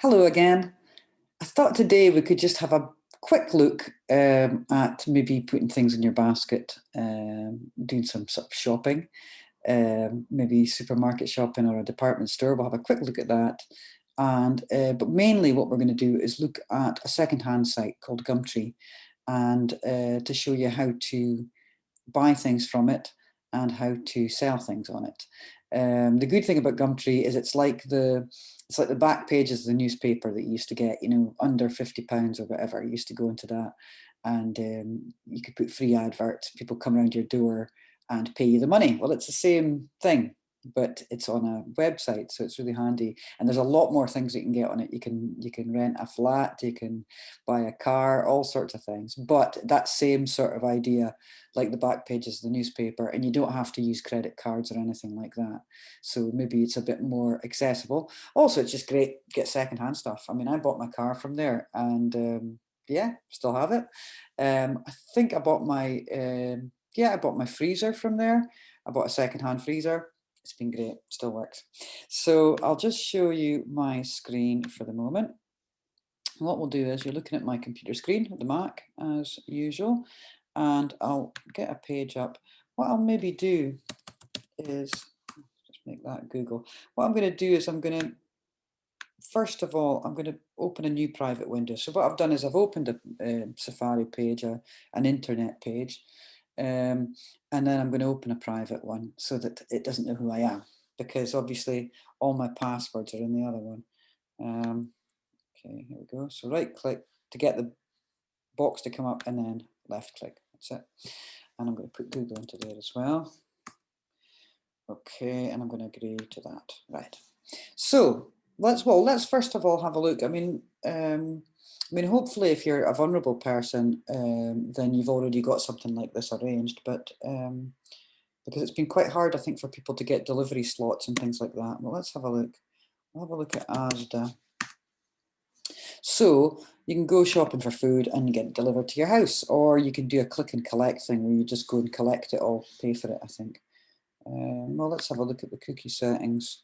Hello again. I thought today we could just have a quick look at maybe putting things in your basket, doing some sort of shopping, maybe supermarket shopping or a department store. We'll have a quick look at that. And but mainly what we're going to do is look at a secondhand site called Gumtree and to show you how to buy things from it and how to sell things on it. The good thing about Gumtree is it's like the back pages of the newspaper that you used to get, under £50 or whatever. You used to go into that, and you could put free adverts. People come around your door and pay you the money. Well, it's the same thing, but it's on a website, so it's really handy. And there's a lot more things you can get on it. You can rent a flat, you can buy a car, all sorts of things. But that same sort of idea, like the back pages of the newspaper, and you don't have to use credit cards or anything like that. So maybe it's a bit more accessible. Also, it's just great to get secondhand stuff. I mean, I bought my car from there, and yeah, still have it. I think I bought my freezer from there. I bought a secondhand freezer. It's been great, still works. So I'll just show you my screen for the moment. What we'll do is you're looking at my computer screen, the Mac, as usual, and I'll get a page up. What I'll maybe do is, just make that Google. What I'm going to do is first of all, I'm going to open a new private window. So what I've done is I've opened a Safari page, an internet page, and then I'm going to open a private one so that it doesn't know who I am, because obviously all my passwords are in the other one. Okay, here we go. So right click to get the box to come up, and then left click. That's it. And I'm going to put Google into there as well. Okay, and I'm going to agree to that. Right. So let's first of all have a look. I mean, hopefully, if you're a vulnerable person, then you've already got something like this arranged. But because it's been quite hard, I think, for people to get delivery slots and things like that. Well, let's have a look. We'll have a look at Asda. So you can go shopping for food and get it delivered to your house, or you can do a click and collect thing where you just go and collect it all, pay for it, I think. Well, let's have a look at the cookie settings.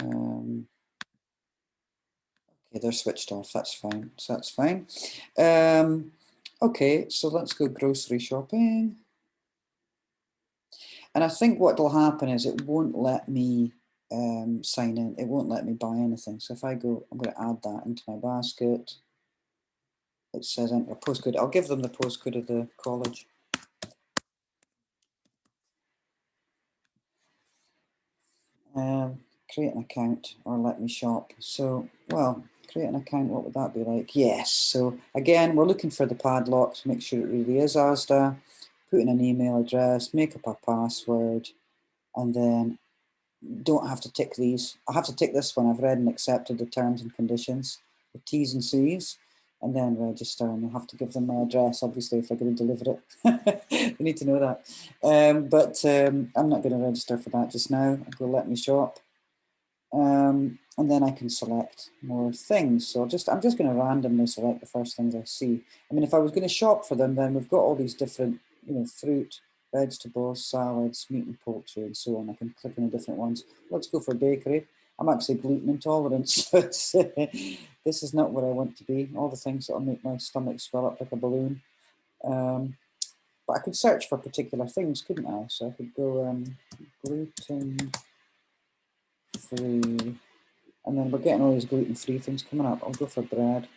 Okay, they're switched off. That's fine. So that's fine. Okay, so let's go grocery shopping. And I think what will happen is it won't let me sign in. It won't let me buy anything. So if I go, I'm going to add that into my basket. It says enter a postcode. I'll give them the postcode of the college. Create an account or let me shop. So, well, create an account, what would that be like? Yes. So again, we're looking for the padlock to make sure it really is Asda. Put in an email address, make up a password, and then don't have to tick these. I have to tick this one. I've read and accepted the terms and conditions, the T's and C's, and then register. And I'll have to give them my address, obviously, if they're going to deliver it. They need to know that. But I'm not going to register for that just now. I'll go let me shop. And then I can select more things. So I'm just going to randomly select the first things I see. I mean, if I was going to shop for them, then we've got all these different, fruit, vegetables, salads, meat and poultry, and so on. I can click on the different ones. Let's go for bakery. I'm actually gluten intolerant, so this is not what I want to be. All the things that will make my stomach swell up like a balloon. But I could search for particular things, couldn't I? So I could go gluten free, and then we're getting all these gluten-free things coming up. I'll go for bread.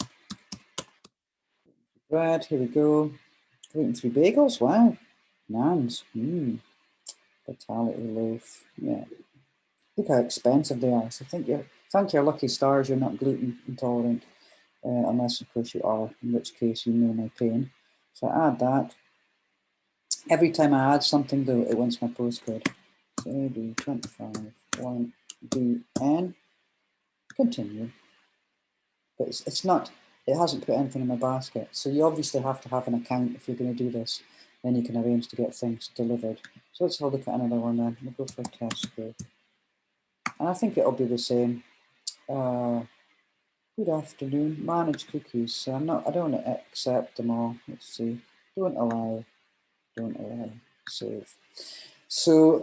Bread, here we go. Gluten-free bagels, wow. Naans, vitality loaf, yeah. Look how expensive they are. So thank your lucky stars you're not gluten intolerant, unless of course you are, in which case you know my pain. So I add that. Every time I add something though, it wants my postcode. So AD25 1DN. Continue. But it's not, it hasn't put anything in my basket. So you obviously have to have an account if you're going to do this. Then you can arrange to get things delivered. So let's have a look at another one then. We'll go for Tesco. And I think it'll be the same. Good afternoon. Manage cookies. So I don't want to accept them all. Let's see. Don't allow. Save. So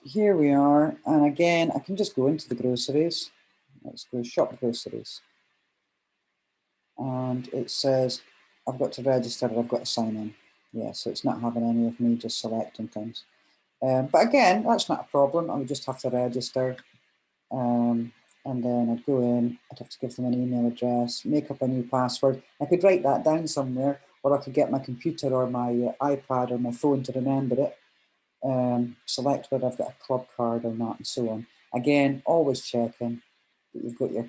here we are. And again, I can just go into the groceries. Let's go shop groceries. And it says I've got to register and I've got to sign in. Yeah, so it's not having any of me just selecting things. But again, that's not a problem. I would just have to register. And then I'd go in, I'd have to give them an email address, make up a new password. I could write that down somewhere, or I could get my computer or my iPad or my phone to remember it. Select whether I've got a club card or not, and so on. Again, always checking that you've got your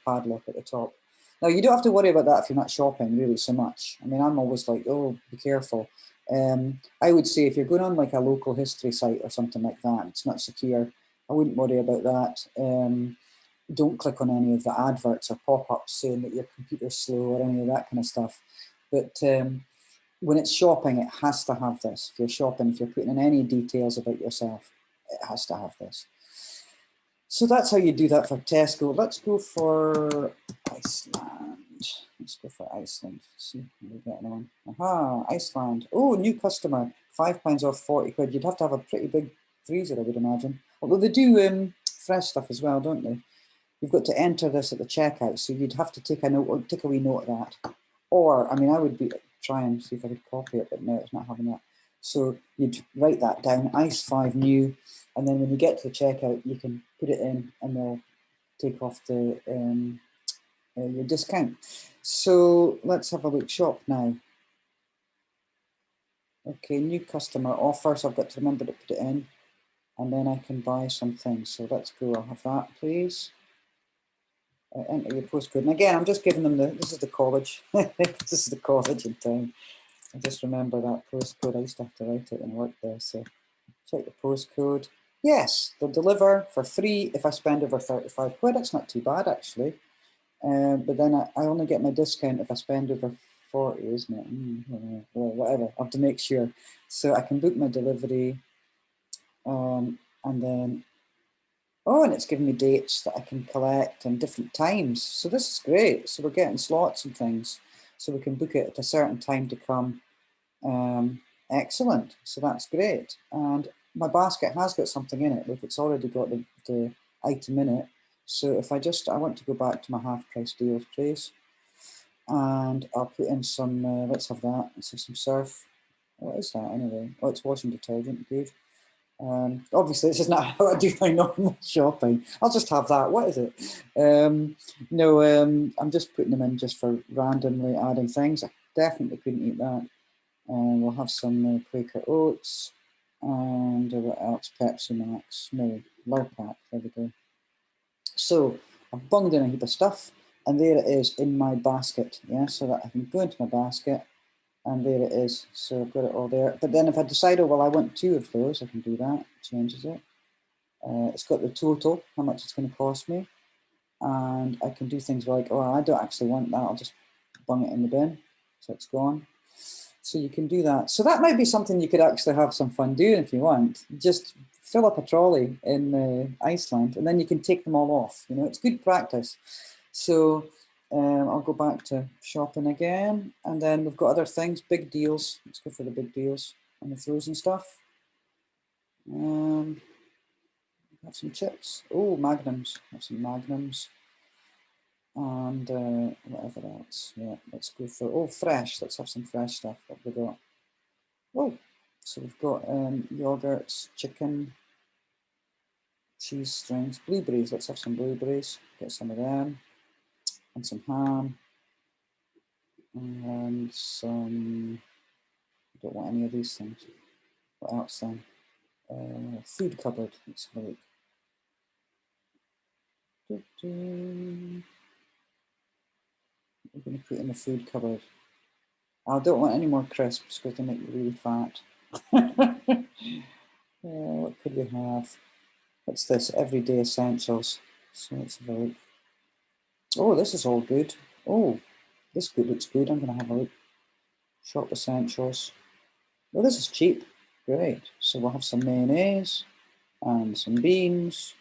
padlock at the top. Now, you don't have to worry about that if you're not shopping really so much. I mean, I'm always like, oh, be careful. I would say if you're going on like a local history site or something like that, it's not secure, I wouldn't worry about that. Don't click on any of the adverts or pop-ups saying that your computer's slow or any of that kind of stuff. But when it's shopping, it has to have this. If you're shopping, if you're putting in any details about yourself, it has to have this. So that's how you do that for Tesco. Let's go for Iceland. Let's go for Iceland. Let's see how we're getting on. Aha, Iceland. Oh, new customer. £5 off 40 quid. You'd have to have a pretty big freezer, I would imagine. Although they do fresh stuff as well, don't they? You've got to enter this at the checkout, so you'd have to take a note, or take a wee note of that. Or, I mean, I would try and see if I could copy it, but no, it's not having that. So you'd write that down, Ice 5 new, and then when you get to the checkout, you can put it in and they'll take off the your discount. So let's have a look, shop now. Okay, new customer offer, so I've got to remember to put it in, and then I can buy some things. So let's go, I'll have that, please. Enter your postcode. And again, I'm just giving them this is the college. This is the college in town. I just remember that postcode. I used to have to write it and work there. So check the postcode. Yes, they'll deliver for free if I spend over 35 quid. That's not too bad, actually. But then I only get my discount if I spend over 40, isn't it? Well, whatever. I have to make sure. So I can book my delivery. And then oh, and it's giving me dates that I can collect and different times. So this is great. So we're getting slots and things. So we can book it at a certain time to come. Excellent. So that's great. And my basket has got something in it. Look, it's already got the item in it. So if I want to go back to my half price deals, please. And I'll put in some, let's have that. Let's have some surf. What is that anyway? Oh, it's washing detergent. Good. Obviously, this is not how I do my normal shopping. I'll just have that. What is it? No, I'm just putting them in just for randomly adding things. I definitely couldn't eat that. We'll have some Quaker Oats and what else? Pepsi Max. No, Lurpak. There we go. So I've bunged in a heap of stuff, and there it is in my basket. Yeah, so that I can go into my basket. And there it is. So I've got it all there. But then if I decide, oh, well, I want 2 of those, I can do that. It changes it. It's got the total, how much it's going to cost me. And I can do things like, oh, I don't actually want that. I'll just bung it in the bin. So it's gone. So you can do that. So that might be something you could actually have some fun doing if you want. Just fill up a trolley in Iceland and then you can take them all off. You know, it's good practice. So I'll go back to shopping again, and then we've got other things, big deals. Let's go for the big deals and the frozen stuff. Have some chips. Oh, Magnums. Have some Magnums. And whatever else. Yeah, let's go for, oh, fresh. Let's have some fresh stuff. What have we got? Oh, so we've got yogurts, chicken, cheese strings, blueberries. Let's have some blueberries. Get some of them. And some ham. And some, I don't want any of these things. What else then? Food cupboard. Let's have a look. We're going to put in the food cupboard. I don't want any more crisps because they make you really fat. What could we have? What's this? Everyday essentials. So let's have a look. Oh, this is all good. Oh, this good looks good. I'm going to have a look. Shop essentials. Oh, this is cheap. Great. So we'll have some mayonnaise and some beans.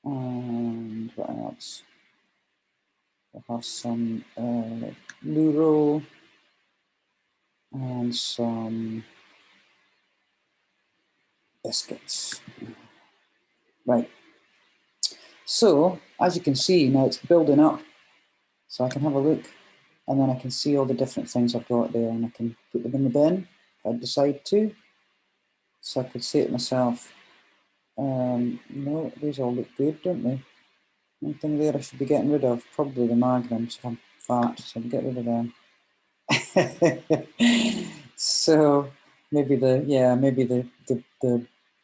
And what else? We'll have some Luro and some biscuits. Right. So as you can see, now it's building up. So I can have a look, and then I can see all the different things I've got there, and I can put them in the bin if I decide to. So I could say to myself, no, these all look good, don't they? Anything there I should be getting rid of? Probably the magnums if I'm fat, so I'll get rid of them. So maybe the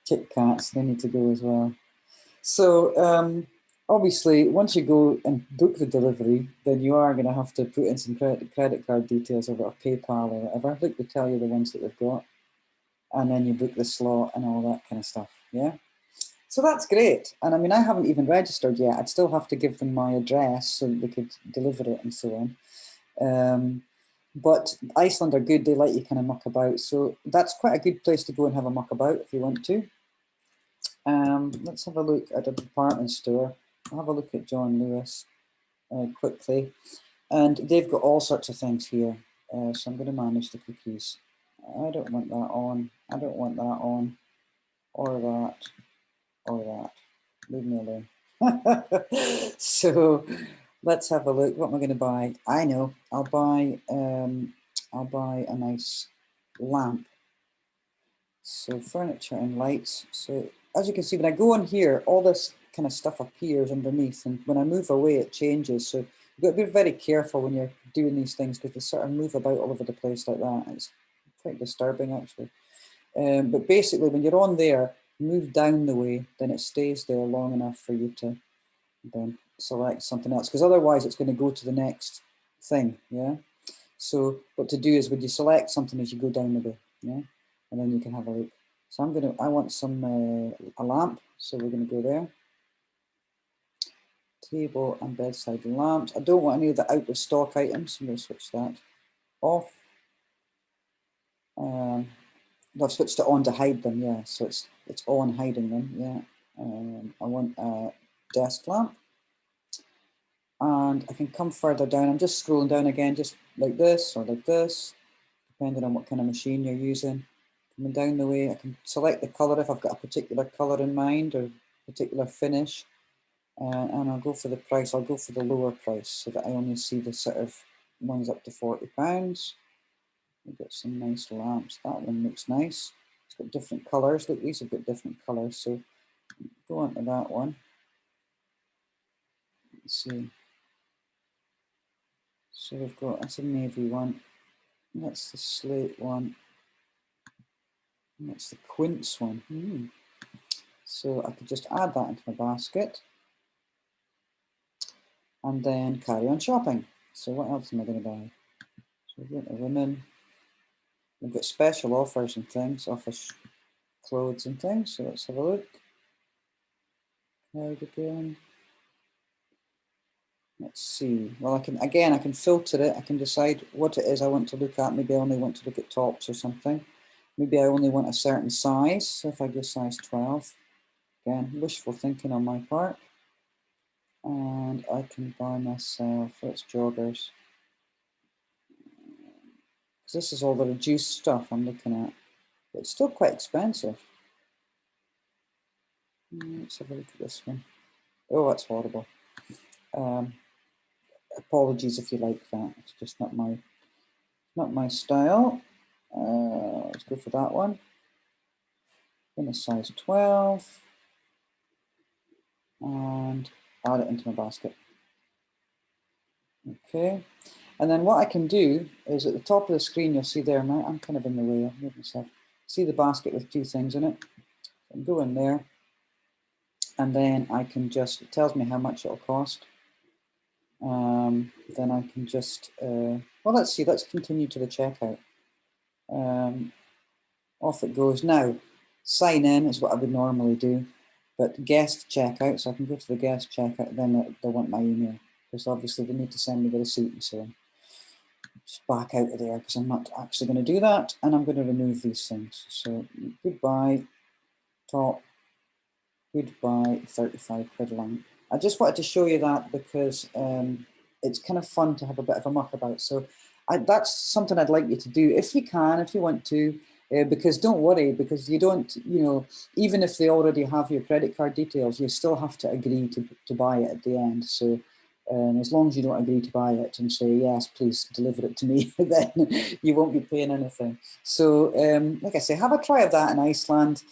Kit Kats, they need to go as well. So obviously, once you go and book the delivery, then you are going to have to put in some credit card details or PayPal or whatever. I think they tell you the ones that they've got, and then you book the slot and all that kind of stuff. Yeah. So that's great. And I mean, I haven't even registered yet. I'd still have to give them my address so that they could deliver it and so on. But Iceland are good. They let you kind of muck about. So that's quite a good place to go and have a muck about if you want to. Let's have a look at a department store. I'll have a look at John Lewis quickly. And they've got all sorts of things here. So I'm going to manage the cookies. I don't want that on. I don't want that on. Or that. Or that. Leave me alone. So let's have a look. What am I going to buy? I know. I'll buy a nice lamp. So furniture and lights. So as you can see, when I go on here, all this kind of stuff appears underneath, and when I move away, it changes. So you've got to be very careful when you're doing these things because they sort of move about all over the place like that. It's quite disturbing, actually. But basically, when you're on there, move down the way, then it stays there long enough for you to then select something else, because otherwise it's going to go to the next thing. Yeah. So what to do is when you select something as you go down the way, yeah, and then you can have a look. So I want some a lamp, so we're going to go there. Table and bedside lamps. I don't want any of the out of stock items, so I'm going to switch that off. I've switched it on to hide them, yeah, so it's on hiding them, yeah. I want a desk lamp. And I can come further down. I'm just scrolling down again, just like this or like this, depending on what kind of machine you're using. Coming down the way, I can select the color if I've got a particular color in mind or particular finish. And I'll go for the price. I'll go for the lower price so that I only see the sort of ones up to £40. We've got some nice lamps. That one looks nice. It's got different colors. Look, these have got different colors. So go on to that one. Let's see. So we've got, that's a navy one. That's the slate one. And that's the quince one. So I could just add that into my basket and then carry on shopping. So what else am I going to buy? So we're going to women. We've got special offers and things, office clothes and things. So let's have a look. Cardigan. Let's see. Well, I can filter it. I can decide what it is I want to look at. Maybe I only want to look at tops or something. Maybe I only want a certain size. So if I go size 12, again, wishful thinking on my part. And I can buy myself, that's joggers. Because this is all the reduced stuff I'm looking at. But it's still quite expensive. Let's have a look at this one. Oh, that's horrible. Apologies if you like that. It's just not my style. Let's go for that one. In a size 12. And add it into my basket. Okay. And then what I can do is at the top of the screen, you'll see there, I'm kind of in the way, I'll move myself. See the basket with 2 things in it. So I go in there, and then I can just, it tells me how much it'll cost. Then I can just, well, let's see, let's continue to the checkout. Off it goes. Now, sign in is what I would normally do, but guest checkout, so I can go to the guest checkout, then they'll want my email, because obviously they need to send me the receipt and so on. Just back out of there because I'm not actually going to do that, and I'm going to remove these things. So goodbye, top, goodbye, 35 quid line. I just wanted to show you that because it's kind of fun to have a bit of a muck about. So that's something I'd like you to do if you can, if you want to. Because don't worry, because you don't, you know, even if they already have your credit card details, you still have to agree to buy it at the end. So as long as you don't agree to buy it and say, yes, please deliver it to me, then you won't be paying anything. So like I say, have a try of that in Iceland,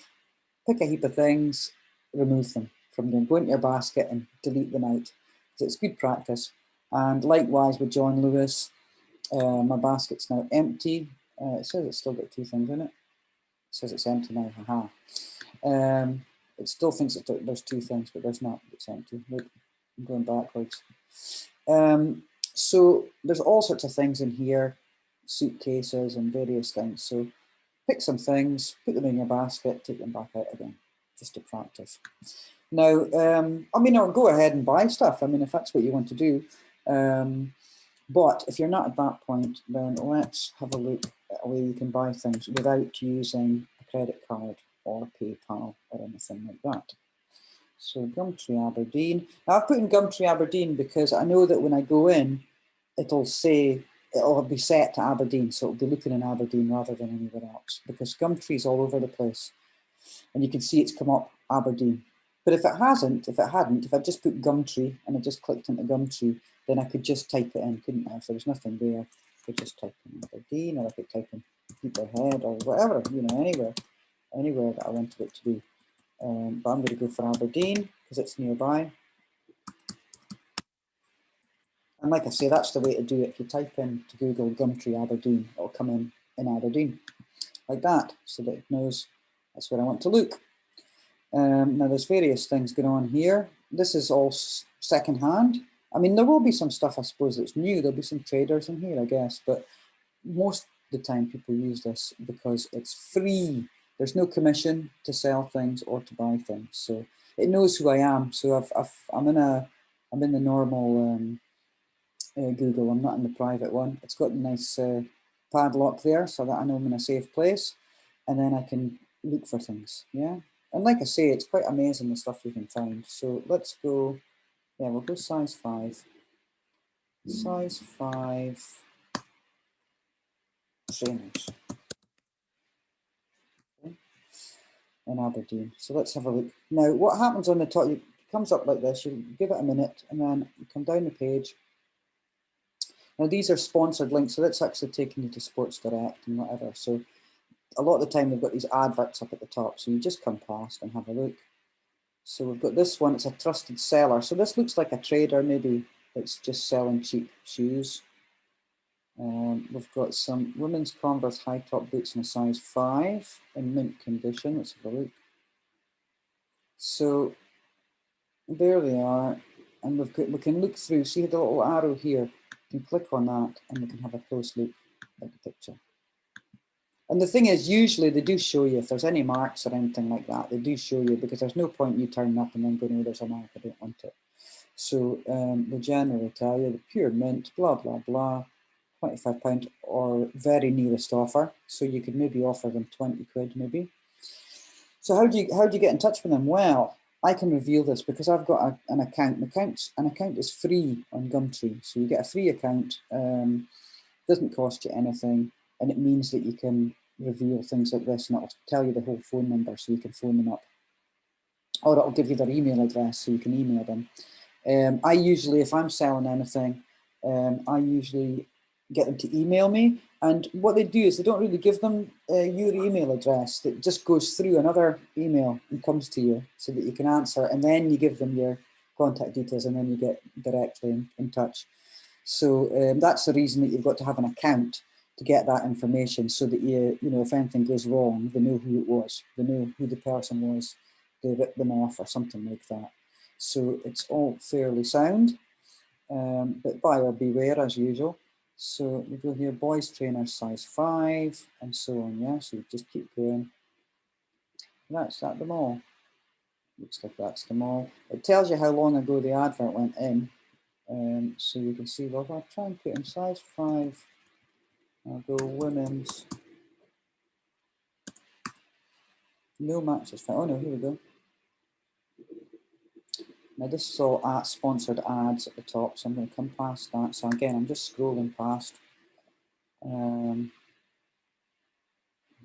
pick a heap of things, remove them from them, go into your basket and delete them out. So it's good practice. And likewise with John Lewis, my basket's now empty. It says it's still got 2 things in it. It says it's empty now, haha. It still thinks there's 2 things, but there's not. It's empty. Look, I'm going backwards. So there's all sorts of things in here, suitcases and various things. So pick some things, put them in your basket, take them back out again, just to practice. Now, I mean, or go ahead and buy stuff. I mean, if that's what you want to do. But if you're not at that point, then let's have a look at a way you can buy things without using a credit card or PayPal or anything like that. So Gumtree Aberdeen. Now I've put in Gumtree Aberdeen because I know that when I go in, it'll be set to Aberdeen, so it'll be looking in Aberdeen rather than anywhere else, because Gumtree's all over the place. And you can see it's come up Aberdeen. But if it hadn't, if I just put Gumtree and I just clicked into Gumtree, then I could just type it in, couldn't I? If there was nothing there, I could just type in Aberdeen, or I could type in Peterhead or whatever, you know, anywhere that I wanted it to be. But I'm going to go for Aberdeen because it's nearby. And like I say, that's the way to do it. If you type in to Google Gumtree Aberdeen, it'll come in Aberdeen like that, so that it knows that's where I want to look. Now there's various things going on here. This is all secondhand. I mean, there will be some stuff, I suppose, that's new. There'll be some traders in here, I guess, but most of the time people use this because it's free. There's no commission to sell things or to buy things. So it knows who I am. So I'm in the normal Google. I'm not in the private one. It's got a nice padlock there so that I know I'm in a safe place, and then I can look for things. Yeah. And like I say, it's quite amazing the stuff you can find. So let's go, yeah, we'll go size 5. Size 5 trainers in Aberdeen. So let's have a look. Now, what happens on the top, it comes up like this, you give it a minute, and then you come down the page. Now, these are sponsored links, so that's actually taking you to Sports Direct and whatever. So a lot of the time, they've got these adverts up at the top, so you just come past and have a look. So we've got this one, it's a trusted seller. So this looks like a trader, maybe it's just selling cheap shoes. We've got some women's Converse high top boots in a size 5 in mint condition. Let's have a look. So there they are. And we can look through, see the little arrow here. You can click on that and we can have a close look at the picture. And the thing is, usually they do show you if there's any marks or anything like that, they do show you, because there's no point you turning up and then going, oh, there's a mark, I don't want it. So they generally tell you the pure mint, blah, blah, blah, £25 or very nearest offer. So you could maybe offer them 20 quid maybe. So how do you get in touch with them? Well, I can reveal this because I've got an account. An account is free on Gumtree. So you get a free account, doesn't cost you anything. And it means that you can reveal things like this, and it'll tell you the whole phone number so you can phone them up. Or it'll give you their email address so you can email them. I usually, if I'm selling anything, I usually get them to email me. And what they do is they don't really give them your email address. That just goes through another email and comes to you so that you can answer. And then you give them your contact details and then you get directly in touch. So that's the reason that you've got to have an account to get that information, so that you know, if anything goes wrong, they know who it was, they know who the person was, they rip them off or something like that. So it's all fairly sound, but buyer beware as usual. So we go here, boys trainers size 5 and so on. Yeah, so you just keep going. That's at them all. Looks like that's them all. It tells you how long ago the advert went in. So you can see, well, if I try and put in size 5, I'll go women's. No matches found. Oh no, here we go. Now this is all sponsored ads at the top, so I'm going to come past that. So again, I'm just scrolling past.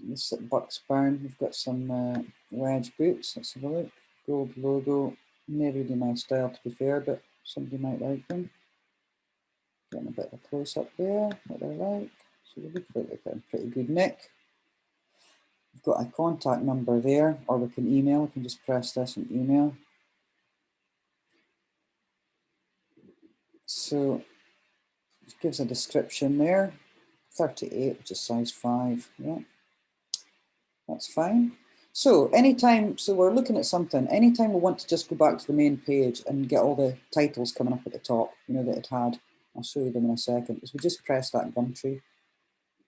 This at Bucksburn, we've got some wedge boots. Let's have a look. Gold logo. Never really my style, to be fair, but somebody might like them. Getting a bit of a close up there, what they're like. So they look like they've got a pretty good nick. We've got a contact number there, or we can email. We can just press this and email. So it gives a description there. 38, which is size 5. Yeah, that's fine. So anytime, so we're looking at something, anytime we want to just go back to the main page and get all the titles coming up at the top, you know, that it had, I'll show you them in a second, is we just press that Gumtree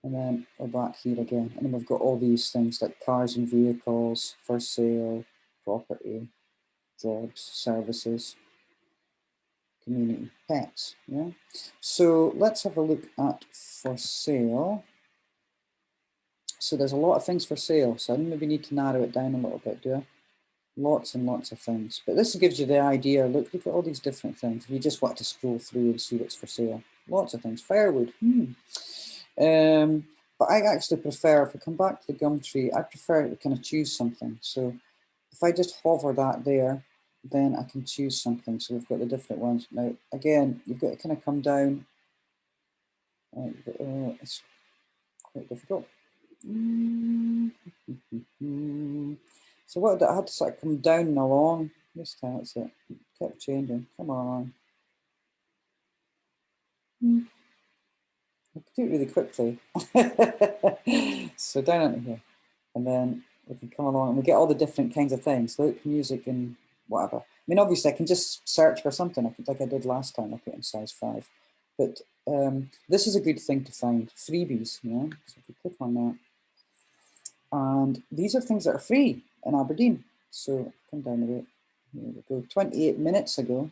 and then we're back here again. And then we've got all these things like cars and vehicles, for sale, property, jobs, services, community, pets, yeah? So let's have a look at for sale. So there's a lot of things for sale, so I maybe need to narrow it down a little bit, do I? Lots and lots of things. But this gives you the idea, look at all these different things. If you just want to scroll through and see what's for sale. Lots of things. Firewood. But I actually prefer, if we come back to the Gumtree, I prefer to kind of choose something. So if I just hover that there, then I can choose something. So we've got the different ones. Now, again, you've got to kind of come down. It's quite difficult. So what I had to sort of come down and along. This time it's it. Kept changing. Come on. I could do it really quickly. So down into here. And then we can come along and we get all the different kinds of things. Look, music and whatever. I mean, obviously I can just search for something. I could, like I did last time, I put in size 5. But this is a good thing to find. Freebies, yeah. So if you click on that. And these are things that are free in Aberdeen. So come down a bit. Here we go. 28 minutes ago.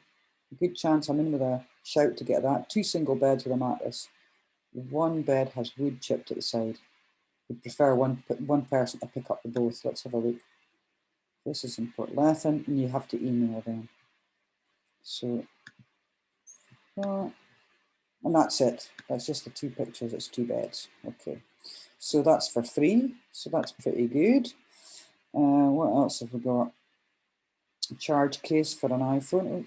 A good chance I'm in with a shout to get that. 2 single beds with a mattress. 1 bed has wood chipped at the side. We'd prefer one person to pick up the both. Let's have a look. This is in Portlethen, and you have to email them. So, and that's it. That's just the 2 pictures. It's 2 beds. Okay. So that's for free. So that's pretty good. What else have we got? A charge case for an iPhone. Oh,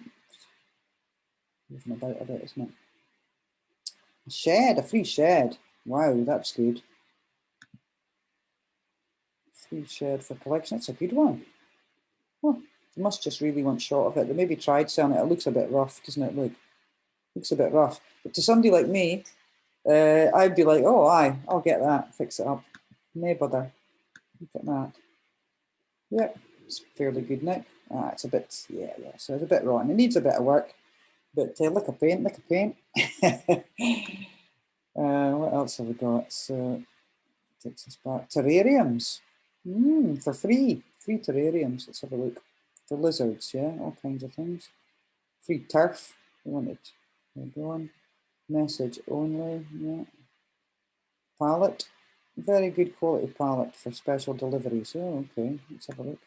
moving about a bit, isn't it? A shed, a free shed. Wow, that's good. Free shed for collection. That's a good one. Oh, they must just really want shot of it. They maybe tried selling it. It looks a bit rough, doesn't it? Look, looks a bit rough. But to somebody like me, I'd be like, oh, aye, I'll get that, fix it up. No bother. Look at that. Yep, it's fairly good nick. It's a bit, yeah. So it's a bit rotten. It needs a bit of work, but lick of paint. What else have we got? So takes us back. Terrariums. For free. Free terrariums. Let's have a look. For lizards, yeah, all kinds of things. Free turf. We want it. We're going. Message only, yeah. Pallet. Very good quality pallet for special deliveries. Oh, okay. Let's have a look.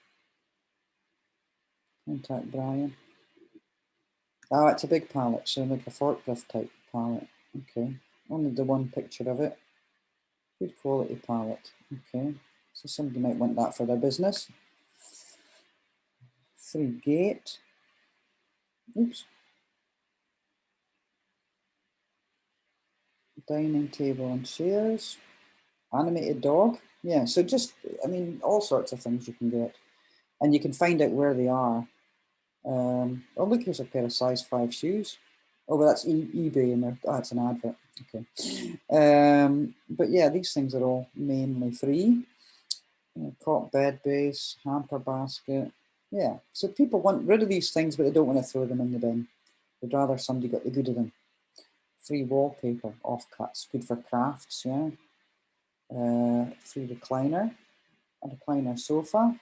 Contact Brian. Oh, it's a big pallet, so like a forklift type pallet. Okay. Only the 1 picture of it. Good quality pallet. Okay. So somebody might want that for their business. Free gate. Oops. Dining table and chairs. Animated dog. Yeah, so just, I mean, all sorts of things you can get. And you can find out where they are. Oh, look, here's a pair of size 5 shoes. Oh, well, that's eBay in there. Oh, it's an advert. Okay. But yeah, these things are all mainly free. Cot bed base, hamper basket. Yeah, so people want rid of these things, but they don't want to throw them in the bin. They'd rather somebody got the good of them. Free wallpaper, offcuts, good for crafts, yeah. Free recliner, a recliner sofa.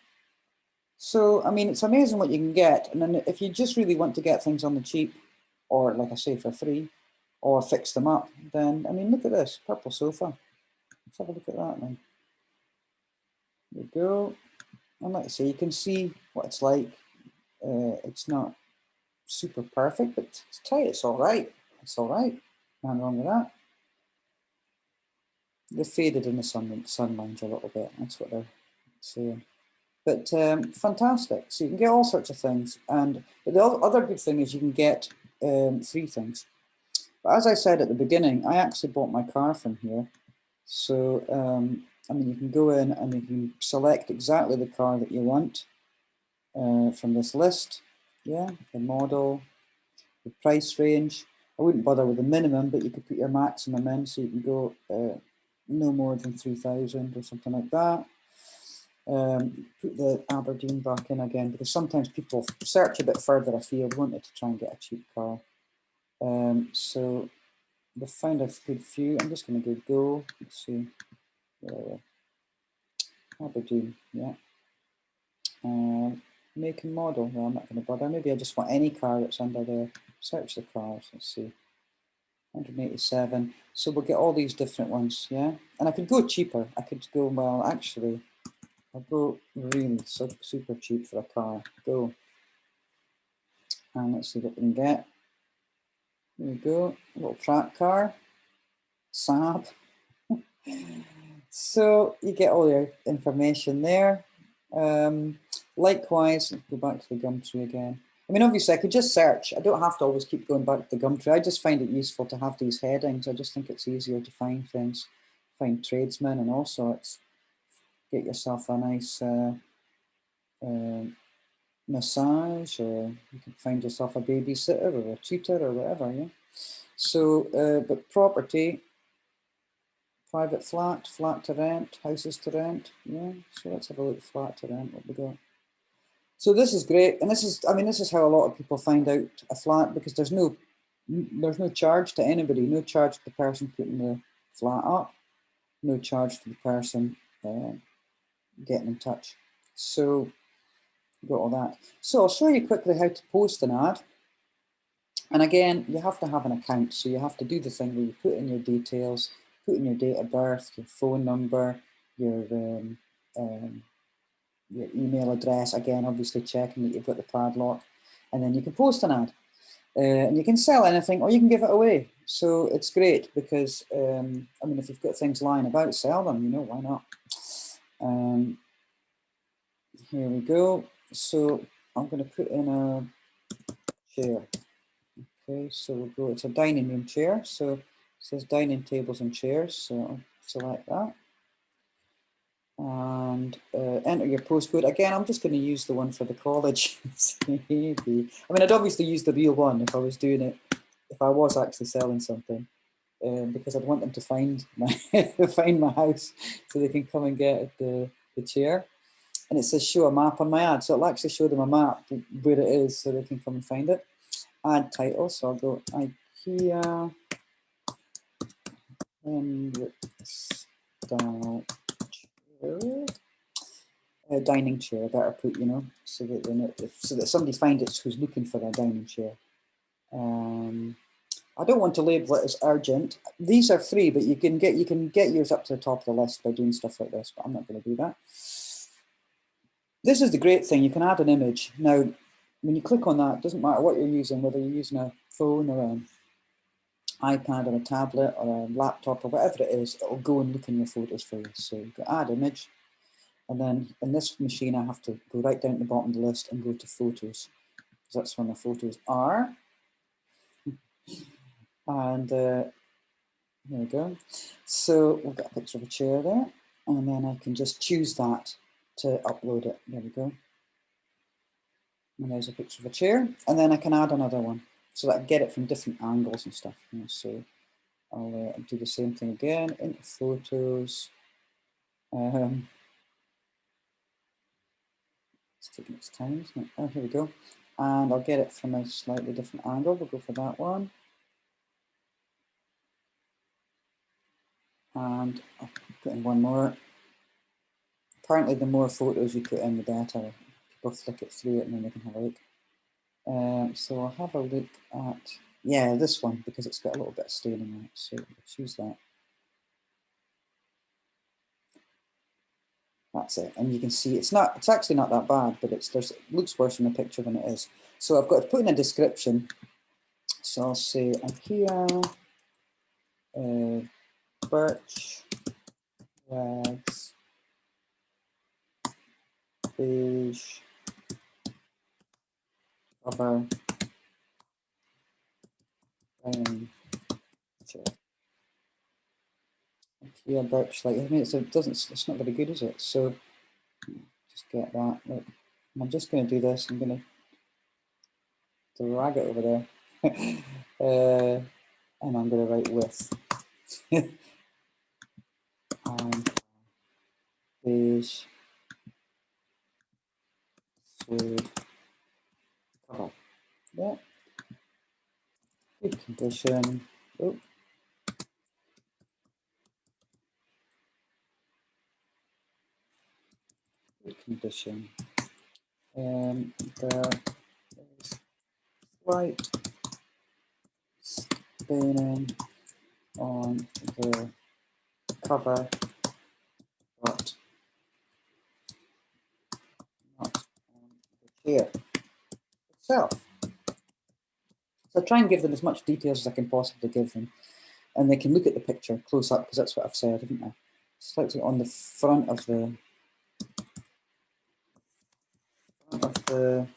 So, I mean, it's amazing what you can get. And then if you just really want to get things on the cheap, or like I say, for free, or fix them up, then, I mean, look at this, purple sofa. Let's have a look at that then. There you go. And like I say, you can see what it's like. It's not super perfect, but it's all right. It's all right. Nothing wrong with that. They're faded in the sunlight a little bit. That's what they're saying. But fantastic. So you can get all sorts of things. But the other good thing is you can get 3 things. But as I said at the beginning, I actually bought my car from here. So, I mean, you can go in and you can select exactly the car that you want from this list. Yeah, the model, the price range. I wouldn't bother with the minimum, but you could put your maximum in, so you can go no more than 3,000 or something like that. Put the Aberdeen back in again, because sometimes people search a bit further afield, won't they, to try and get a cheap car. So we've found a good few. I'm just going to go. Let's see. Aberdeen, yeah. Make and model. Well, I'm not going to bother. Maybe I just want any car that's under there. Search the cars. Let's see. 187. So we'll get all these different ones, yeah? And I could go cheaper. I could go, well, actually, I'll go really super cheap for a car. Go. And let's see what we can get. There we go. A little track car. Saab. So you get all your information there. Likewise, go back to the Gumtree again. I mean, obviously, I could just search. I don't have to always keep going back to the Gumtree. I just find it useful to have these headings. I just think it's easier to find things, find tradesmen and all sorts. Get yourself a nice massage, or you can find yourself a babysitter or a tutor or whatever, yeah? So, but property, private flat, flat to rent, houses to rent, yeah? So let's have a look, flat to rent, what we got. So this is great, and this is, I mean, this is how a lot of people find out a flat, because there's no charge to anybody, no charge to the person putting the flat up, no charge to the person getting in touch. So got all that. So I'll show you quickly how to post an ad. And again, you have to have an account. So you have to do the thing where you put in your details, put in your date of birth, your phone number, your email address. Again, obviously checking that you've got the padlock. And then you can post an ad. And you can sell anything or you can give it away. So it's great because, I mean, if you've got things lying about, sell them, you know, why not? Here we go. So I'm going to put in a chair. Okay, so we'll go, it's a dining room chair. So it says dining tables and chairs. So I'll select that. And enter your postcode. Again, I'm just going to use the one for the college. I mean, I'd obviously use the real one if I was doing it, if I was actually selling something, because I'd want them to find my find my house so they can come and get the chair. And it says show a map on my ad, so it'll actually show them a map where it is so they can come and find it. Add title, so I'll go IKEA style chair. Dining chair, better put, you know, so that somebody finds it who's looking for a dining chair. I don't want to label it as urgent. These are free, but you can get yours up to the top of the list by doing stuff like this, but I'm not going to do that. This is the great thing, you can add an image. Now, when you click on that, it doesn't matter what you're using, whether you're using a phone or an iPad or a tablet or a laptop or whatever it is, it'll go and look in your photos for you. So you can add image. And then in this machine, I have to go right down to the bottom of the list and go to photos. Because that's where my photos are. And here we go. So we'll get a picture of a chair there. And then I can just choose that to upload it. There we go. And there's a picture of a chair. And then I can add another one so that I get it from different angles and stuff. You know, so I'll do the same thing again, into photos. It's taking its time, isn't it? Oh, here we go. And I'll get it from a slightly different angle. We'll go for that one. And I'll put in one more. Apparently, the more photos you put in, the better. People flick it through it and then they can have a look. So I'll have a look at, yeah, this one, because it's got a little bit of staining on it. So we'll choose that. That's it. And you can see it's actually not that bad, but it looks worse in the picture than it is. So I've got to put in a description. So I'll say IKEA, birch rags, beige, cover, dining chair. IKEA birch light. I mean, it's not very good, is it? So just get that. Look, I'm just going to do this. I'm going to drag it over there, and I'm going to write with and beige suede cover. Yeah, good condition. Oh, good condition. There is slight staining on the cover, but not on the chair itself. So I try and give them as much details as I can possibly give them, and they can look at the picture close up because that's what I've said, haven't I? Slightly on the front of the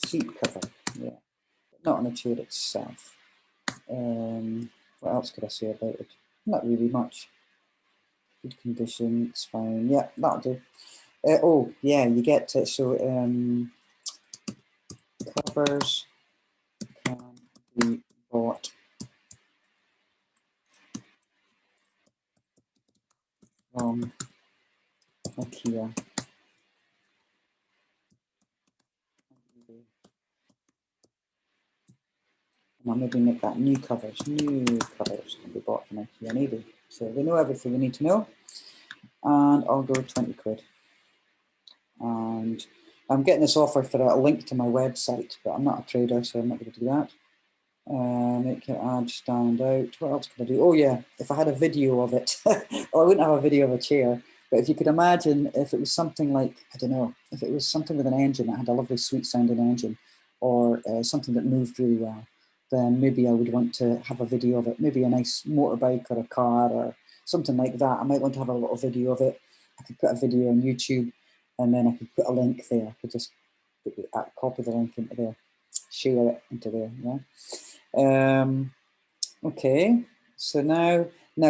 seat cover, yeah, but not on the chair itself. What else could I say about it? Not really much. Good condition, it's fine. Yeah, that'll do. Oh, yeah, you get it. So covers can be bought from IKEA. And I'll maybe make that new covers. New covers can be bought from IKEA and eBay. So they know everything they need to know. And I'll go 20 quid. And I'm getting this offer for a link to my website, but I'm not a trader, so I'm not going to do that. Make your ad stand out. What else can I do? Oh yeah, if I had a video of it, well, I wouldn't have a video of a chair, but if you could imagine if it was something like, I don't know, if it was something with an engine that had a lovely sweet sounding engine, or something that moved really well, then maybe I would want to have a video of it, maybe a nice motorbike or a car or something like that. I might want to have a little video of it. I could put a video on YouTube, and then I could put a link there. I could just copy the link into there, share it into there, yeah. Okay, so now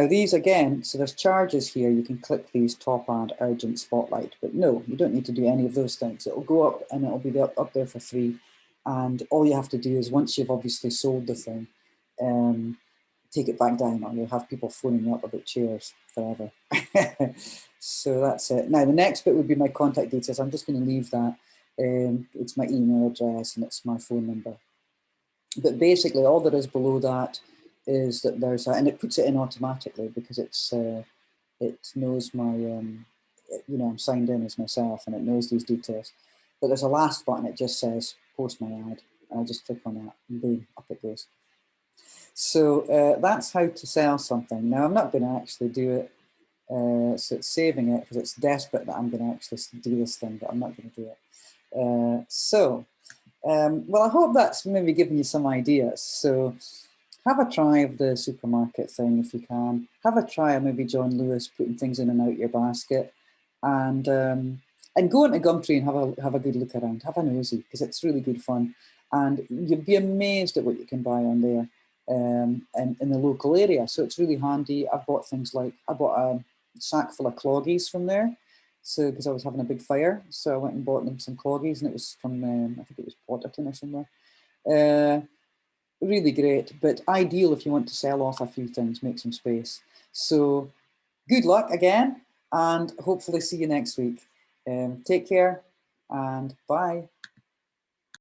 these again, so there's charges here. You can click these top ad urgent spotlight, but no, you don't need to do any of those things. It'll go up and it'll be up there for free. And all you have to do is once you've obviously sold the thing, take it back down, or you'll have people phoning you up about chairs forever. So that's it. Now the next bit would be my contact details. I'm just going to leave that. It's my email address and it's my phone number. But basically, all there is below that is that there's and it puts it in automatically because it knows my I'm signed in as myself and it knows these details. But there's a last button. It just says post my ad, and I just click on that, and boom, up it goes. So that's how to sell something. Now I'm not going to actually do it. So it's saving it because it's desperate that I'm going to actually do this thing, but I'm not going to do it. Well, I hope that's maybe given you some ideas. So have a try of the supermarket thing if you can. Have a try of maybe John Lewis putting things in and out your basket, and go into Gumtree and have a good look around. Have a nosy because it's really good fun, and you'll be amazed at what you can buy on there in the local area. So it's really handy. I've bought things like I bought a sack full of cloggies from there. So, because I was having a big fire, so I went and bought them some cloggies, and it was from, I think it was Potterton or somewhere. Really great, but ideal if you want to sell off a few things, make some space. So, good luck again, and hopefully see you next week. Take care, and bye.